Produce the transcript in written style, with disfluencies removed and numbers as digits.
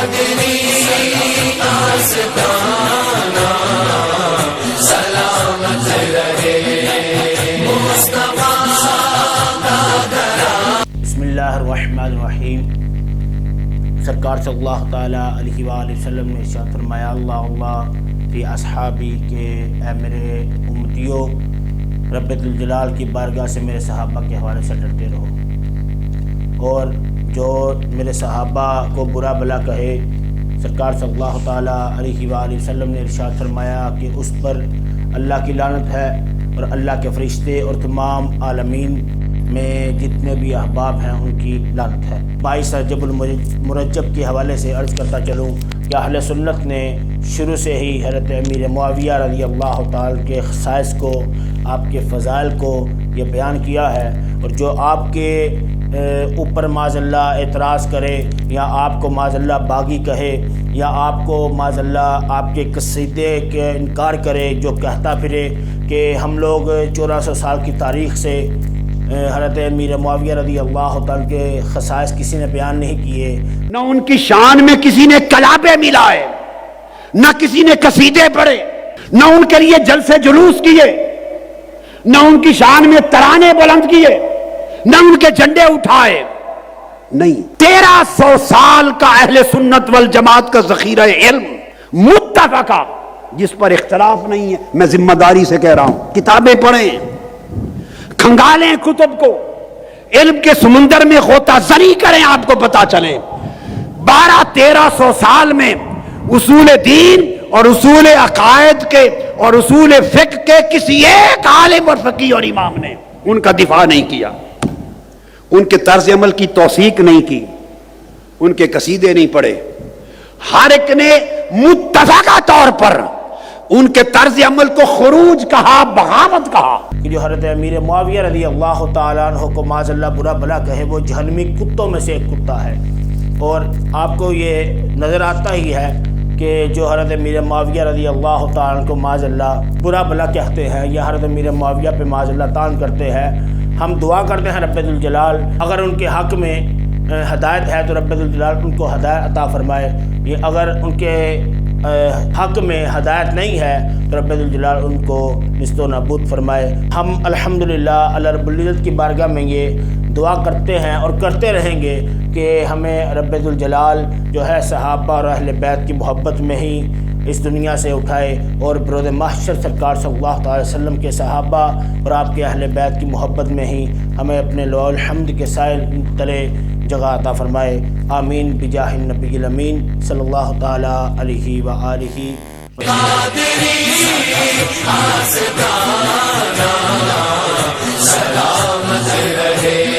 بسم اللہ الرحمن الرحیم۔ سرکار صلی اللہ تعالیٰ علیہ وآلہ وسلم نے ارشاد فرمایا، اللہ فی اصحابی، کہ اے میرے امتیوں رب ذوالجلال کی بارگاہ سے میرے صحابہ کے حوالے سے ڈرتے رہو، اور جو میرے صحابہ کو برا بلا کہے، سرکار صلی اللہ تعالیٰ علیہ وآلہ وسلم نے ارشاد فرمایا کہ اس پر اللہ کی لعنت ہے، اور اللہ کے فرشتے اور تمام عالمین میں جتنے بھی احباب ہیں ان کی لعنت ہے۔ 22 رجب المرجب کے حوالے سے عرض کرتا چلوں کہ اہل سنت نے شروع سے ہی حضرت امیر معاویہ رضی اللہ تعالیٰ کے خصائص کو، آپ کے فضائل کو یہ بیان کیا ہے، اور جو آپ کے اوپر معاذ اللہ اعتراض کرے، یا آپ کو معاذ اللہ باغی کہے، یا آپ کو معاذ اللہ آپ کے قصیدے کے انکار کرے، جو کہتا پھرے کہ ہم لوگ 1400 سال کی تاریخ سے حضرت امیر معاویہ رضی اللہ تعالیٰ کے خصائص کسی نے بیان نہیں کیے، نہ ان کی شان میں کسی نے کلابے ملائے، نہ کسی نے قصیدے پڑھے، نہ ان کے لیے جلسے جلوس کیے، نہ ان کی شان میں ترانے بلند کیے، نہ ان کے جھنڈے اٹھائے، نہیں۔ 1300 سال کا اہل سنت والجماعت کا ذخیرہ علم متفقہ، جس پر اختلاف نہیں ہے۔ میں ذمہ داری سے کہہ رہا ہوں، کتابیں پڑھیں، کھنگالیں کتب کو، علم کے سمندر میں غوطہ زنی کریں، آپ کو پتا چلے 1200-1300 سال میں اصول دین اور اصول عقائد کے اور اصول فقہ کے کسی ایک عالم اور فقیہ اور امام نے ان کا دفاع نہیں کیا، ان کے طرز عمل کی توثیق نہیں کی، ان کے قصیدے نہیں پڑھے۔ ہر ایک نے متفقہ طور پر ان کے طرز عمل کو خروج کہا، بغاوت کہا۔ کہ جو حضرت امیر معاویہ رضی اللہ تعالیٰ عنہ کو معاذ اللہ برا بلا کہے، وہ جہنمی کتوں میں سے ایک کتا ہے، اور آپ کو یہ نظر آتا ہی ہے کہ جو حضرت امیر معاویہ رضی اللہ تعالیٰ عنہ کو معاذ اللہ برا بلا کہتے ہیں، یا حضرت امیر معاویہ پہ معاذ اللہ طعن کرتے ہیں، ہم دعا کرتے ہیں رب ذوالجلال اگر ان کے حق میں ہدایت ہے تو رب ذوالجلال ان کو ہدایت عطا فرمائے، یہ اگر ان کے حق میں ہدایت نہیں ہے تو رب ذوالجلال ان کو نست و نابود فرمائے۔ ہم الحمدللہ اللہ رب العزت کی بارگاہ میں یہ دعا کرتے ہیں اور کرتے رہیں گے کہ ہمیں رب ذوالجلال جو ہے صحابہ اور اہل بیت کی محبت میں ہی اس دنیا سے اٹھائے، اور بروز محشر سرکار صلی اللہ تعالی وسلم کے صحابہ اور آپ کے اہل بیت کی محبت میں ہی ہمیں اپنے لوح الحمد کے سائل تلے جگہ عطا فرمائے۔ آمین بجاہ النبی الامین صلی اللہ تعالی علیہ وآلہ وسلم۔